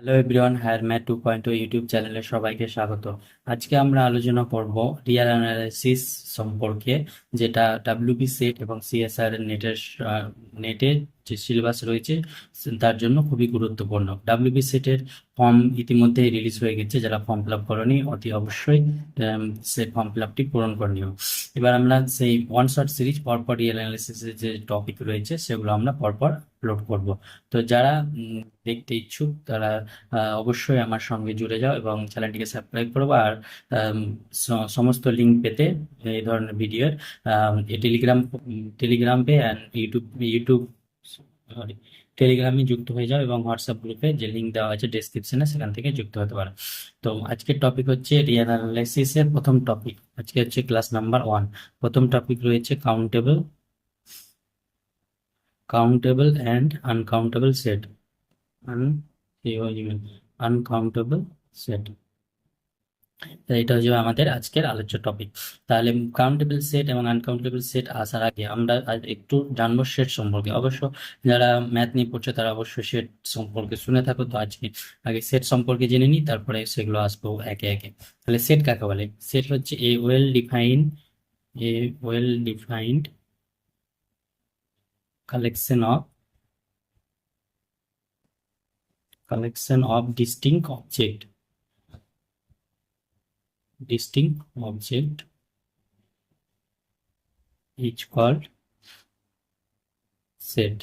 Hello everyone, higher math 2.0 YouTube চ্যানেলে সবাইকে স্বাগত। আজকে আমরা আলোচনা করব রিয়াল অ্যানালাইসিস সম্পর্কে, যেটা ডাব্লিউবি সেট এবং সিএসআর এর নেটের যে সিলেবাস রয়েছে তার জন্য খুবই গুরুত্বপূর্ণ। ডাব্লিউবি সেটের ফর্ম ইতিমধ্যেই রিলিজ হয়ে গেছে, যারা ফর্ম ফিল আপ করনি অতি অবশ্যই সে ফর্ম ফিল আপটি পূরণ করে নিও। এবার আমরা সেই ওয়ান শট সিরিজ পরপর রিয়াল অ্যানালাইসিসের যে টপিক রয়েছে সেগুলো আমরা পরপর আপলোড করব। তো যারা দেখতে ইচ্ছুক তারা অবশ্যই আমার সঙ্গে জুড়ে যাও এবং চ্যানেলটিকে সাবস্ক্রাইব করবো। আর সমস্ত লিঙ্ক পেতে এই ধরনের ভিডিওর Telegram pay and YouTube YouTube sorry টেলিগ্রামে যুক্ত হয়ে যাও এবং হোয়াটসঅ্যাপ গ্রুপে যে লিঙ্ক দেওয়া আছে ডেসক্রিপশনে সেখান থেকে যুক্ত হতে পারো। তো আজকের টপিক হচ্ছে রিয়াল অ্যানালাইসিসের প্রথম টপিক। আজকে হচ্ছে ক্লাস নাম্বার 1। প্রথম টপিক রয়েছে countable and uncountable set. Uncountable set, এটা হচ্ছে আমাদের আজকের আলোচ্য টপিক। তাহলে কাউন্টেবল সেট এবং আনকাউন্টেবল সেট আসার আগে আমরা আজ একটু জানবো সেট সম্পর্কে। অবশ্য যারা ম্যাথ নিয়ে পড়ছে তারা অবশ্যই সেট সম্পর্কে শুনে থাকো। তো আজকে আগে সেট সম্পর্কে জেনে নিই, তারপরে সেগুলো আসবো একে একে। তাহলে সেট কাকে বলে? সেট হচ্ছে a well defined collection of distinct object is called set.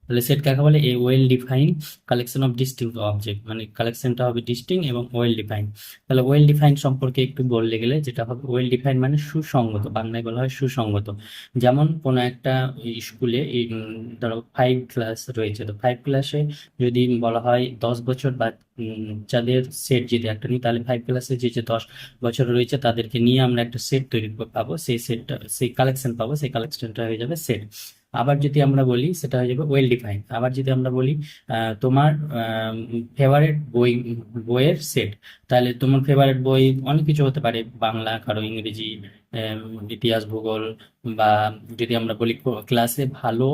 তাহলে সেট কাকে বলে? A well define collection of distinct object, মানে কালেকশনটা হবে ডিস্টিং এবং ওয়েল ডিফাইন। তাহলে ওয়েল ডিফাইন সম্পর্কে একটু বলতে গেলে যেটা হবে, ওয়েল ডিফাইন মানে সুসংগত, বাংলায় বলা হয় সুসংগত। যেমন কোনো একটা স্কুলে ধরো 5 ক্লাস রয়েছে, তো 5 ক্লাসে যদি বলা হয় 10 বছর বাচ্চাদের সেট যদি একটা নিই, তাহলে 5 ক্লাসে যে যে 10 বছর রয়েছে তাদেরকে নিয়ে আমরা একটা সেট তৈরি পাবো। সেই কালেকশন পাবো, সেই কালেকশনটা হয়ে যাবে সেট। আবার যদি আমরা বলি সেটা হয়ে যাবে ওয়েল ডিফাইন। আবার যদি আমরা বলি তোমার ফেভারিট বইয়ের সেট, তাহলে তোমার ফেভারিট বই অনেক কিছু হতে পারে, বাংলা, কারো ইংরেজি, ইতিহাস, ভূগোল, বা যদি আমরা বলি ক্লাসে ভালো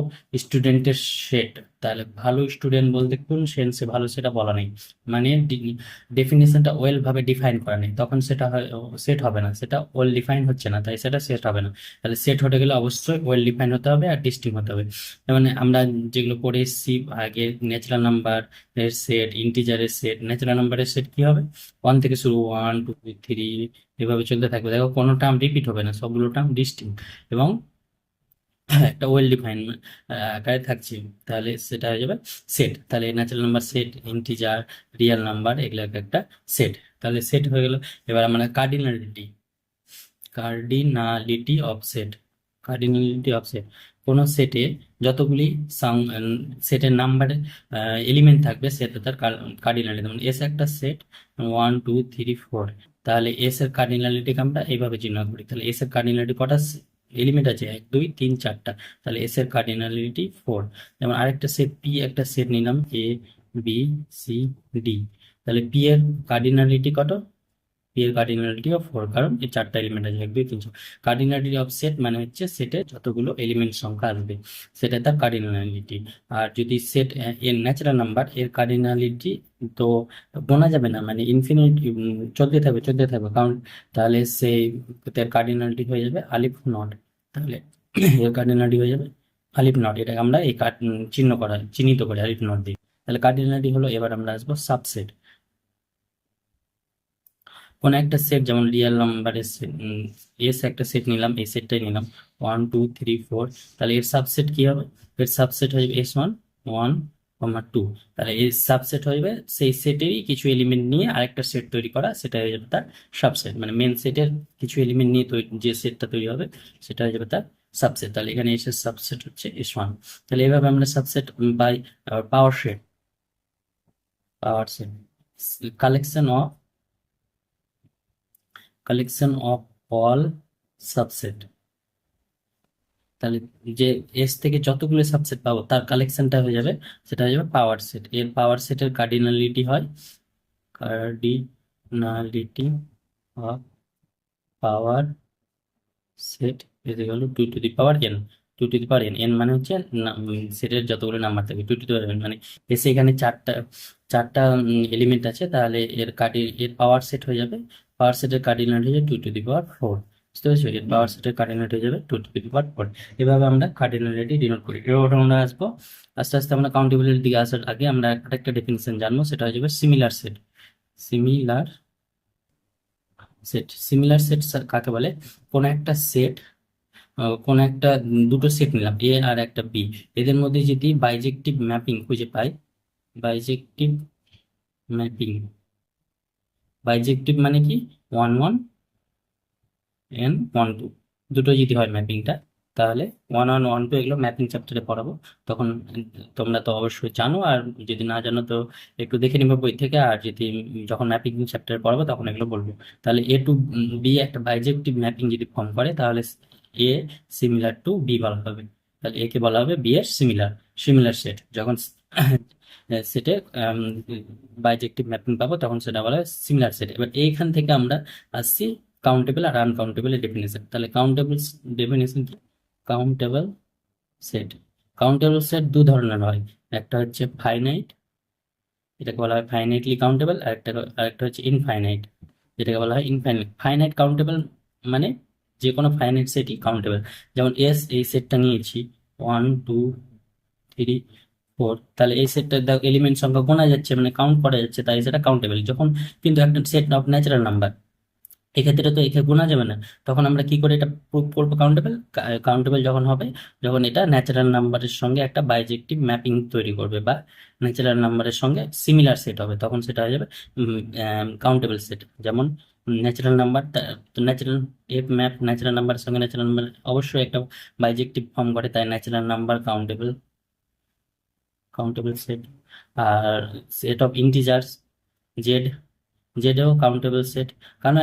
স্টুডেন্টের সেট, তাহলে ভালো স্টুডেন্ট বলতে কোন সেন্সে ভালো সেটা বলা নেই, মানে ডেফিনেশনটা ওয়েল ভাবে ডিফাইন করা নেই, তখন সেটা সেট হবে না, সেটা ওয়েল ডিফাইন হচ্ছে না, তাই সেটা সেট হবে না। তাহলে সেট হতে গেলে অবশ্যই ওয়েল ডিফাইন হতে হবে আর ডিস্টিং হতে হবে। মানে আমরা যেগুলো পড়ে এসেছি আগে, ন্যাচারাল নাম্বার এর সেট, ইন্টিজারের সেট। ন্যাচারাল নাম্বারের সেট কি হবে? 1 থেকে শুরু, 1 2 3 এভাবে চলতে থাকবে। দেখো কোনো টার্ম রিপিট হবে না, সবগুলো টার্ম ডিস্টিং এবং একটা ওয়েল ডিফাইন আকারে থাকছে। তাহলে সেটা হয়ে যাবে সেট। তাহলে natural number set, integer, real number, এগুলো একটা সেট। তাহলে সেট হয়ে গেল। এবার আমরা কার্ডিনালিটি অফ সেট। কোনো সেটে যতগুলি সেটের নাম্বারে এলিমেন্ট থাকবে সেটা তার কার্ডিনালিটি। যেমন এস একটা সেট, 1 2 3 4, তাহলে এস এর কার্ডিনালিটিকে আমরা এইভাবে চিহ্ন করি। তাহলে এস এর কার্ডিনালিটি কটা এলিমেন্ট আছে? 1 2 3 4টা। তাহলে এস এর কার্ডিনালিটি 4। যেমন আরেকটা সেট পি, একটা সেট নিলাম A B C D, তাহলে পি এর কার্ডিনালিটি কত? পি এর কার্ডিনালিটি অফ 4, কারণ এই 4টা এলিমেন্ট আছে, 1 2 3 4। কার্ডিনালিটি অফ সেট মানে হচ্ছে সেটে যতগুলো এলিমেন্ট সংখ্যা আসবে সেটা তার কার্ডিনালিটি। আর যদি সেট এর ন্যাচারাল নাম্বার, এর কার্ডিনালিটি তো গোনা যাবে না, মানে ইনফিনিট চলতে থাকবে কারণ, তাহলে সেই তার কার্ডিনালিটি হয়ে যাবে আলিফ নট। তাহলে এর কার্ডিনালিটি হয়ে যাবে আলিফ নট, এটাকে আমরা এই চিহ্নিত করি আলিফ নট দিয়ে। তাহলে কার্ডিনালিটি হলো। এবার আমরা আসবো সাবসেট। কোন একটা সেট, যেমন রিয়েল নাম্বারের এস একটা সেট নিলাম, এই সেটটাই নিলাম 1 2 3 4, তাহলে এর সাবসেট কি হবে? এর সাবসেট হয়ে যাবে S1 1 2। তাহলে এর সাবসেট হয়ে যাবে সেই সেটেরই কিছু এলিমেন্ট নিয়ে আরেকটা সেট তৈরি করা, সেটা হয়ে যাবে তার সাবসেট। মানে মেন সেটের কিছু এলিমেন্ট নিয়ে যে সেটটা তৈরি হবে সেটা হয়ে যাবে তার সাবসেট। তাহলে এখানে এসে সাবসেট হচ্ছে S1। তাহলে এভাবে আমরা subset by power set collection of all subset. তাহলে যে এস থেকে যতগুলো সাবসেট পাবো তার কালেকশনটা হয়ে যাবে, সেটা হয়ে যাবে পাওয়ার সেট। এর পাওয়ার সেটের cardinality of power set is equal to 2 to the power n। Two to the power n, n মানে হচ্ছে সেটের যতগুলো নাম্বার থাকে, two to the power n মানে এসে এখানে চারটা চারটা এলিমেন্ট আছে, তাহলে এর পাওয়ার সেট হয়ে যাবে, পাওয়ার সেটের কার্ডিনাল হয়ে যাবে two to the power four. বুঝতে পেরেছো? এর পাওয়ার সেটের কার্ডিনাল হয়ে যাবে two to the power four. এভাবে আমরা কার্ডিনালিটি ডিনোট করি। এবার আমরা আসবো আস্তে আস্তে, আমরা কাউন্টেবিলিটির দিকে আসার আগে আমরা একটা ডেফিনিশন জানবো, সেটা হয়ে যাবে similar set. Similar set, similar set কাকে বলে? কোন একটা সেট, কোন একটা দুটো সেট নিলাম, এ আর একটা বি, এদের মধ্যে যদি বাইজেক্টিভ ম্যাপিং খুঁজে পাই, বাইজেক্টিভ ম্যাপিং, বাইজেক্টিভ মানে কি, one one and onto, দুটো যদি হয় ম্যাপিংটা, তাহলে ওয়ান ওয়ান ওয়ান টু এগুলো ম্যাপিং চ্যাপ্টারে পড়াবো। তখন তোমরা তো অবশ্যই জানো, আর যদি না জানো তো একটু দেখে নিবে বই থেকে, আর যদি যখন ম্যাপিং চ্যাপ্টারে পড়াবো তখন এগুলো বলবো। তাহলে এ টু বি একটা বাইজেক্টিভ ম্যাপিং যদি ফর্ম করে, তাহলে এ সিমিলার টু বি বলা হবে। তাহলে এ কে বলা হবে বি এর সিমিলার, সিমিলার সেট। যখন সেটে বাইজেক্টিভ ম্যাপিং পাবো তখন সেটা বলা হয় সিমিলার সেট। এবার এইখান থেকে আমরা আসছি কাউন্টেবল আর আনকাউন্টেবল এর ডেফিনেশন। তাহলে কাউন্টেবল ডেফিনেশন কি? কাউন্টেবল সেট, কাউন্টেবল সেট দু ধরনের হয়, একটা হচ্ছে ফাইনাইট, এটাকে বলা হয় ফাইনাইটলি কাউন্টেবল, আর একটা হচ্ছে ইনফাইনাইট, যেটাকে বলা হয় ইনফাইনাইট। ফাইনাইট কাউন্টেবল মানে যে কোনো ফাইনাইট সেটই কাউন্টেবল। যেমন এস, এই সেটটা নিয়েছি, ওয়ান টু থ্রি ফোর, তাহলে এই সেটটা এলিমেন্ট সংখ্যা গোনা যাচ্ছে, মানে কাউন্ট করা যাচ্ছে, তাই সেটা কাউন্টেবল। যখন কিন্তু একটা সেট অফ ন্যাচারাল নাম্বার, এক্ষেত্রে তো একে গোনা যাবে না, তখন আমরা কি করে এটা প্রুভ করবো কাউন্টেবল? কাউন্টেবল যখন হবে, যখন এটা ন্যাচারাল নাম্বারের সঙ্গে একটা বাইজেক্টিভ ম্যাপিং তৈরি করবে, বা ন্যাচারাল নাম্বারের সঙ্গে সিমিলার সেট হবে, তখন সেটা হয়ে যাবে কাউন্টেবল সেট। যেমন natural number, natural F map natural নাম্বারের সঙ্গে ন্যাচারাল নাম্বার অবশ্যই একটা বাইজেক্টিভ ফর্ম করে, তাই natural number countable, countable set. আর সেট অফ ইন্টিজার্স জেড, জেডও কাউন্টেবল সেট। কারণ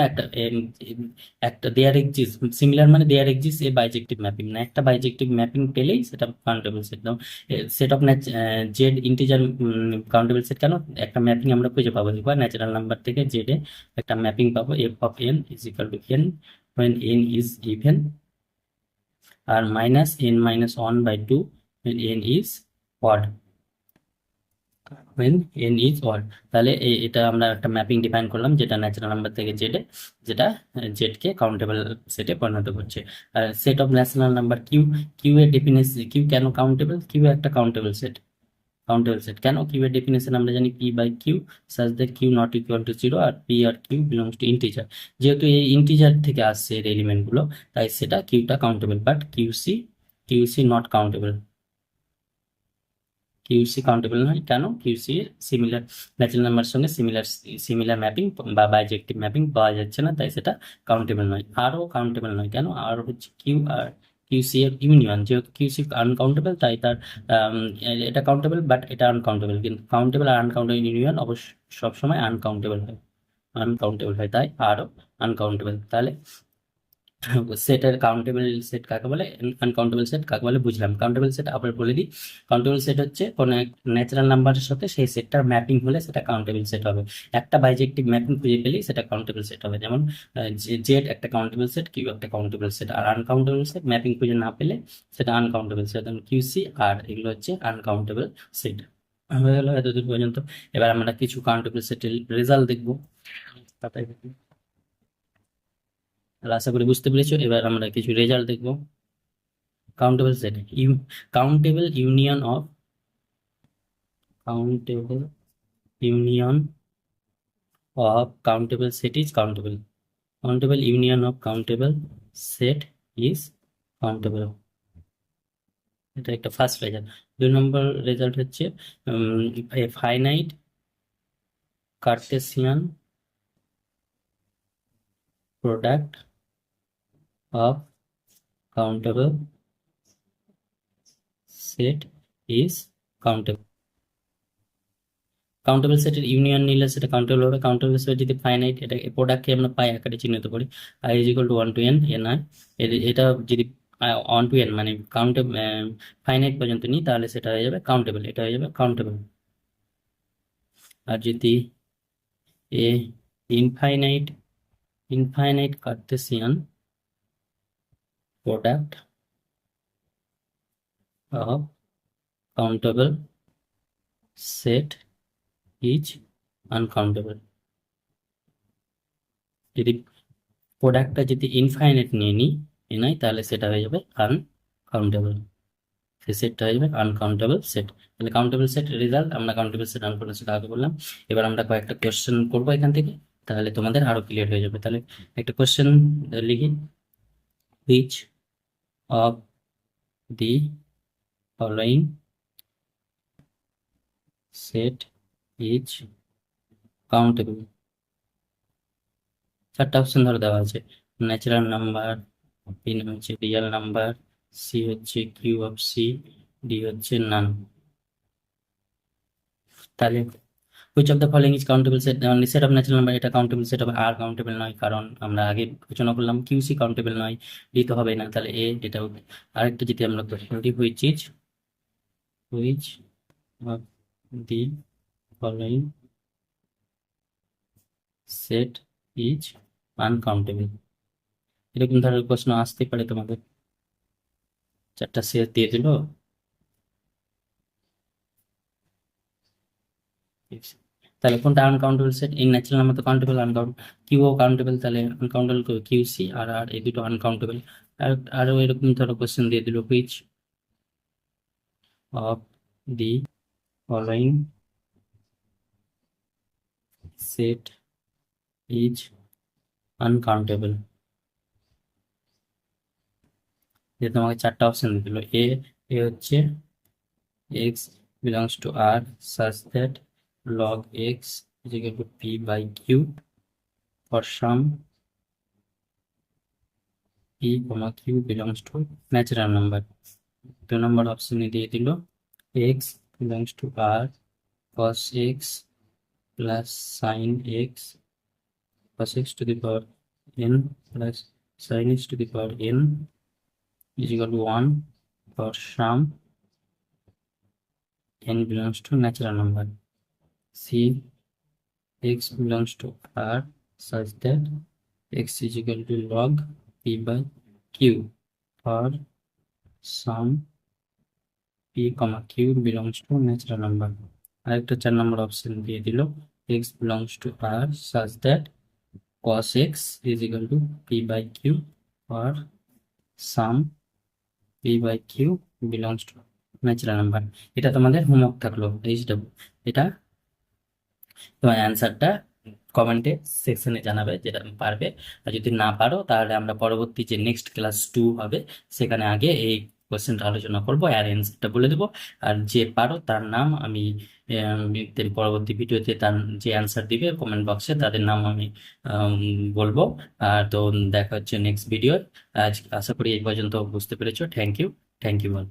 একটা দেয়ার এক্সিস্ট, সিমিলার মানে দেয়ার এক্সিস্ট এ বাইজেক্টিভ ম্যাপিং, না একটা বাইজেক্টিভ ম্যাপিং পেলেই সেটা countable set. Set of Z integer countable set. কেন? একটা ম্যাপিং আমরা খুঁজে পাবো, একবার ন্যাচারাল নাম্বার থেকে জেড এ একটা ম্যাপিং পাবো, f of n is equal to n when n is even, আর minus n minus one by two when n is odd, when n is odd। তাহলে এটা আমরা একটা ম্যাপিং ডিফাইন করলাম, যেটা ন্যাচারাল নাম্বার থেকে জেডে, যেটা জেড কে কাউন্টেবল সেটে পরিণত করছে। আর set of natural number Q, Q এর ডেফিনেশন, কিউ কেন কাউন্টেবল? কিউ একটা কাউন্টেবল সেট, কাউন্টেবল সেট কেন? কিউ এর ডেফিনেশন আমরা জানি, P by Q such that Q not equal to zero, আর পি আর কিউ বিলংস টু ইন্টিজার। যেহেতু এই ইন্টিজার থেকে আসছে এর এলিমেন্ট গুলো, তাই সেটা কিউটা countable, but Q C not countable. Q C countable নয় কেন? কিউসি সিমিলার ন্যাচারাল নাম্বার সঙ্গে সিমিলার সিমিলার ম্যাপিং বা বাইজেক্টিভ ম্যাপিং পাওয়া যাচ্ছে না, তাই সেটা কাউন্টেবল নয়। আরও কাউন্টেবল নয় কেন? আর হচ্ছে কিউ আর কিউসি এর ইউনিয়ন, যেহেতু কিউসি আনকাউন্টেবল তাই তার এটা কাউন্টেবল, বাট এটা আনকাউন্টেবল। কিন্তু কাউন্টেবল আর আনকাউন্টেবল ইউনিয়ন অবশ্য সবসময় আনকাউন্টেবল হয়, আনকাউন্টেবল হয়, তাই আরও আনকাউন্টেবল। তাহলে সেটের কাউন্টেবল সেট কাকে বলে, আনকাউন্টেবল সেট কাকে বলে বুঝলাম। কাউন্টেবল সেট আবার বলে দিই, কাউন্টেবল সেট হচ্ছে কোন এক ন্যাচারাল নাম্বারের সাথে সেই সেটটার ম্যাপিং হলে সেটা কাউন্টেবল সেট হবে। একটা বাইজেক্টিভ ম্যাপিং খুঁজে পেলেই সেটা কাউন্টেবল সেট হবে। যেমন জেড একটা কাউন্টেবল সেট, কিউ একটা কাউন্টেবল সেট। আর আনকাউন্টেবল সেট ম্যাপিং খুঁজে না পেলে সেটা আনকাউন্টেবল সেট, যেমন কিউসি আর এগুলো হচ্ছে আনকাউন্টেবল সেট। হয়ে গেল এতদূর পর্যন্ত। এবার আমরা কিছু কাউন্টেবল সেটের রেজাল্ট দেখবো, তাতে আশা করি বুঝতে পেরেছো। এবার আমরা কিছু রেজাল্ট দেখবো। Countable set, countable union of, countable union of countable set is countable, countable union of countable set is countable. এটা একটা ফার্স্ট রেজাল্ট। 2 নম্বর রেজাল্ট হচ্ছে finite Cartesian product of countable set is countable. Countable সেটের union নিলে সেটা countable হবে। Countable set যদি finite, এটা প্রোডাক্টকে আমরা পাই আকারে চিহ্নিত করি, i is equal to one two n n i, এটা যদি ওয়ান টু এন মানে কাউন্টেবল ফাইনাইট পর্যন্ত নিই, তাহলে সেটা হয়ে যাবে কাউন্টেবল, এটা হয়ে যাবে কাউন্টেবল। আর যদি a infinite, infinite Cartesian product of countable set is uncountable. যদি প্রোডাক্টটা যদি ইনফাইনাইট নিয়ে নেই তাহলে সেটা হয়ে যাবে আনকাউন্টেবল, সেই সেটটা হয়ে যাবে আনকাউন্টেবল সেট। তাহলে কাউন্টেবল সেট রেজাল্ট, আমরা কাউন্টেবল সেট আনকাউন্টেবল সেট আগে বললাম। এবার আমরা কয়েকটা কোয়েশ্চেন করবো এখান থেকে, তাহলে তোমাদের আরো ক্লিয়ার হয়ে যাবে। তাহলে একটা কোয়েশ্চেন লিখি, which of the following set is countable. চারটা অপশন ধরে দেওয়া আছে, ন্যাচারাল নাম্বার, বি হচ্ছে রিয়েল নাম্বার, সি হচ্ছে কিউ অফ সি, ডি হচ্ছে নান। তাহলে which of the following is countable set, set of natural number এটা কাউন্টেবল সেট হবে, আর কাউন্টেবল নয় কারণ আমরা আগে আলোচনা করলাম কিউসি কাউন্টেবল নয়, ডি তো হবে না, তাহলে এ এটা হবে। আরেকটা যদি আমরা কোশ্চেন দিই, which of the following set is uncountable. এরকম ধরনের প্রশ্ন আসতে পারে তোমাদের, চারটা সেট দিয়ে দিল। তাহলে কোনটা uncountable set, in natural number তো কাউন্টেবল, আনকাউন্ট কিউ ও কাউন্টেবল, তাহলে আনকাউন্টেবল কিউসি, আর আর এই দুটো আনকাউন্টেবল। আর আরো এরকম ধরো কোশ্চেন দিয়ে দিল, which of the following set is uncountable. যে তোমাকে চারটা অপশন দিয়ে দিল, এ এ হচ্ছে x belongs to r such that log x is equal to p by q for some p comma q belongs to natural number। 2 নম্বর অপশনে দিয়ে দিল, x belongs to r cos x plus sin x cos x to the power n plus sin x to the power n is equal to 1 for some n belongs to natural number। c x belongs to r such that x is equal to log p by q for some p comma q belongs to natural number। আরেকটা 4 নম্বর option দিয়ে দিল, x belongs to r such that cos x is equal to p by q for some p by q belongs to natural number। এটা তোমাদের homework থাকলো HW. এটা তোমার অ্যান্সারটা কমেন্টে সেকশনে জানাবে যেটা পারবে, আর যদি না পারো তাহলে আমরা পরবর্তী যে নেক্সট ক্লাস 2 হবে সেখানে আগে এই কোশ্চেনটা আলোচনা করবো আর অ্যান্সারটা বলে দেবো। আর যে পারো তার নাম আমি পরবর্তী ভিডিওতে তার যে অ্যান্সার দিবে কমেন্ট বক্সে তাদের নাম আমি বলবো। আর তো দেখা হচ্ছে নেক্সট ভিডিও। আজ আশা করি এই পর্যন্ত বুঝতে পেরেছো। Thank you ball.